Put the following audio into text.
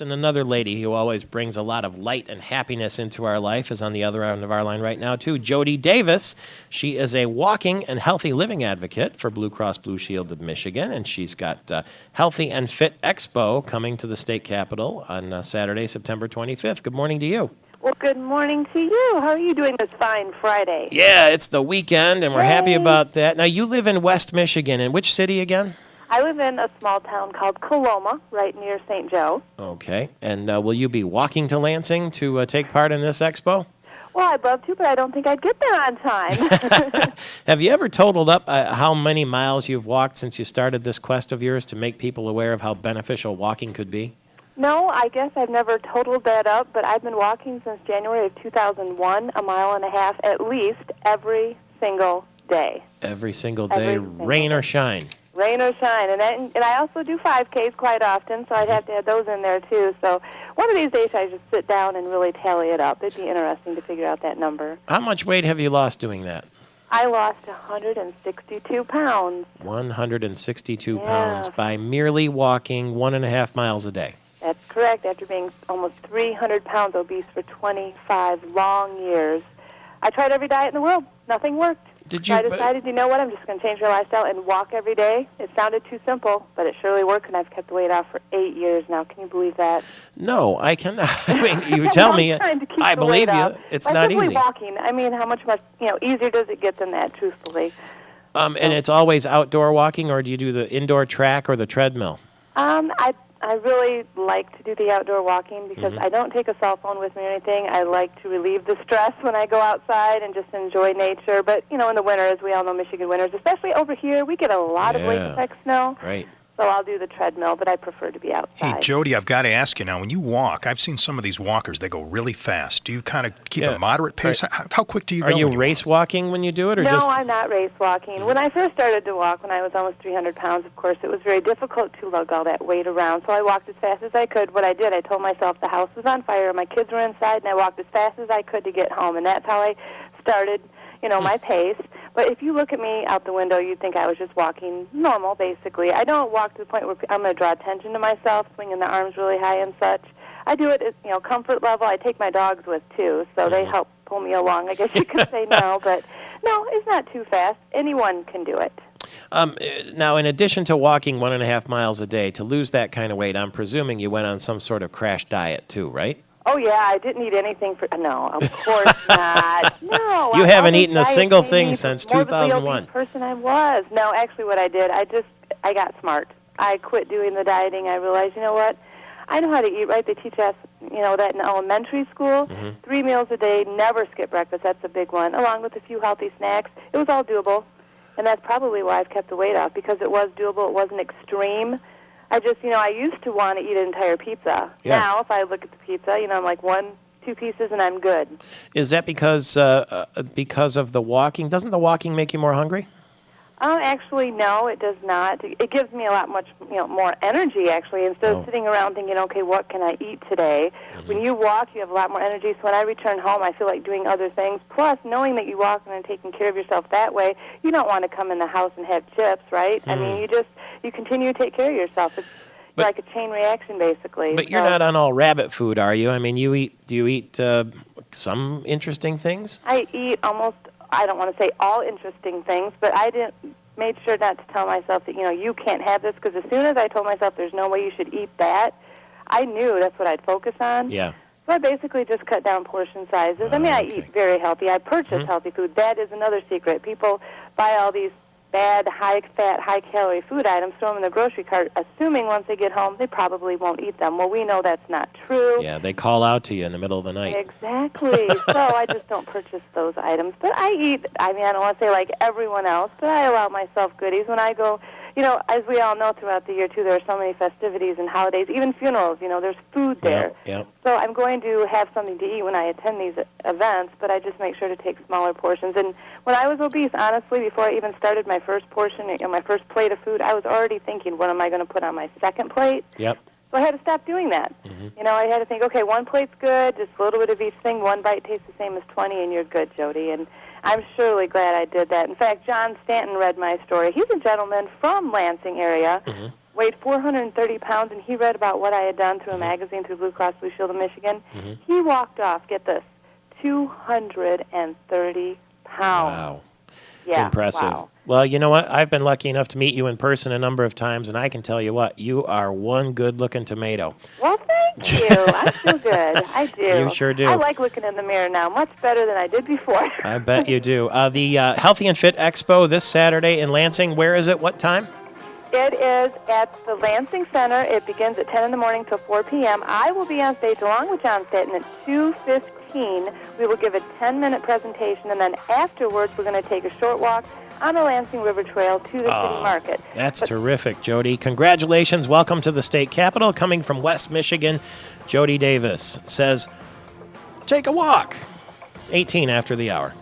And another lady who always brings a lot of light and happiness into our life is on the other end of our line right now, too. Jodi Davis. She is a walking and healthy living advocate for Blue Cross Blue Shield of Michigan, and she's got Healthy and Fit Expo coming to the state capitol on Saturday, September 25th. Good morning to you. Well, good morning to you. How are you doing this fine Friday? Yeah, it's the weekend, and we're happy about that. Now, you live in West Michigan. In which city again? I live in a small town called Coloma, right near St. Joe. Okay. And will you be walking to Lansing to take part in this expo? Well, I'd love to, but I don't think I'd get there on time. Have you ever totaled up how many miles you've walked since you started this quest of yours to make people aware of how beneficial walking could be? No, I guess I've never totaled that up, but I've been walking since January of 2001, 1.5 miles at least every single day. Every single day, rain or shine. Rain or shine. And I also do 5Ks quite often, so I'd have to add those in there, too. So one of these days I just sit down and really tally it up. It'd be interesting to figure out that number. How much weight have you lost doing that? I lost 162 pounds. 162 pounds by merely walking 1.5 miles a day. That's correct. After being almost 300 pounds obese for 25 long years, I tried every diet in the world. Nothing worked. So I decided, you know what, I'm just going to change my lifestyle and walk every day. It sounded too simple, but it surely worked, and I've kept the weight off for 8 years now. Can you believe that? No, I cannot. I mean, you tell me, I believe you. It's not easy. Walking. I mean, how much easier does it get than that, truthfully? And it's always outdoor walking, or do you do the indoor track or the treadmill? I really like to do the outdoor walking because I don't take a cell phone with me or anything. I like to relieve the stress when I go outside and just enjoy nature. But, in the winter, as we all know, Michigan winters, especially over here, we get a lot of lake-effect snow. Right. So I'll do the treadmill, but I prefer to be outside. Hey, Jodi, I've got to ask you now, when you walk, I've seen some of these walkers, they go really fast. Do you kind of keep a moderate pace? Right. How quick do you go? Are you race walking when you do it? Or no, I'm not race walking. When I first started to walk, when I was almost 300 pounds, of course, it was very difficult to lug all that weight around. So I walked as fast as I could. What I did, I told myself the house was on fire, my kids were inside, and I walked as fast as I could to get home. And that's how I started, my pace. But if you look at me out the window, you'd think I was just walking normal, basically. I don't walk to the point where I'm going to draw attention to myself, swinging the arms really high and such. I do it at, comfort level. I take my dogs with, too, so they help pull me along. I guess you could say no, but no, it's not too fast. Anyone can do it. Now, in addition to walking 1.5 miles a day, to lose that kind of weight, I'm presuming you went on some sort of crash diet, too, right? Oh, yeah, I didn't eat anything for... No, of course not. No. You haven't eaten a single thing since 2001. Person I was. No, actually what I did, I got smart. I quit doing the dieting. I realized, you know what? I know how to eat right. They teach us, that in elementary school. 3 meals a day, never skip breakfast. That's a big one, along with a few healthy snacks. It was all doable, and that's probably why I've kept the weight off, because it was doable. It wasn't extreme. I just, I used to want to eat an entire pizza. Yeah. Now, if I look at the pizza, I'm like 1-2 pieces and I'm good. Is that because of the walking? Doesn't the walking make you more hungry? Actually, no, it does not. It gives me a lot more energy, actually, instead of sitting around thinking, okay, what can I eat today? When you walk, you have a lot more energy. So when I return home, I feel like doing other things. Plus, knowing that you walk and taking care of yourself that way, you don't want to come in the house and have chips, right? I mean, you continue to take care of yourself. It's like a chain reaction, basically. But you're not on all rabbit food, are you? I mean, do you eat some interesting things? I eat almost, I don't want to say all interesting things, but made sure not to tell myself that, you can't have this, because as soon as I told myself there's no way you should eat that, I knew that's what I'd focus on. Yeah. So I basically just cut down portion sizes. I eat very healthy. I purchase healthy food. That is another secret. People buy all these bad, high-fat, high-calorie food items, throw them in the grocery cart, assuming once they get home they probably won't eat them. Well, we know that's not true. Yeah, they call out to you in the middle of the night. Exactly. So I just don't purchase those items. But I eat, I don't want to say like everyone else, but I allow myself goodies. When I go, as we all know throughout the year, too, there are so many festivities and holidays, even funerals, there's food there. Yep. So I'm going to have something to eat when I attend these events, but I just make sure to take smaller portions. And when I was obese, honestly, before I even started my first portion, my first plate of food, I was already thinking, what am I going to put on my second plate? Yep. So I had to stop doing that. I had to think, okay, 1 plate's good, just a little bit of each thing. 1 bite tastes the same as 20, and you're good, Jodi. And I'm surely glad I did that. In fact, John Stanton read my story. He's a gentleman from Lansing area, weighed 430 pounds, and he read about what I had done through a magazine through Blue Cross Blue Shield of Michigan. He walked off, get this, 230 pounds. Wow. Yeah, Impressive. wow. Well, you know what? I've been lucky enough to meet you in person a number of times, and I can tell you what, you are one good-looking tomato. Well, thank you. I feel good. I do. You sure do. I like looking in the mirror now, much better than I did before. I bet you do. The Healthy and Fit Expo this Saturday in Lansing. Where is it? What time? It is at the Lansing Center. It begins at 10 in the morning till 4 p.m. I will be on stage along with John Stanton at 2:15. We will give a 10-minute presentation, and then afterwards we're going to take a short walk on the Lansing River Trail to the city market. That's terrific, Jodi. Congratulations. Welcome to the state capitol. Coming from West Michigan, Jodi Davis says, take a walk. 18 after the hour.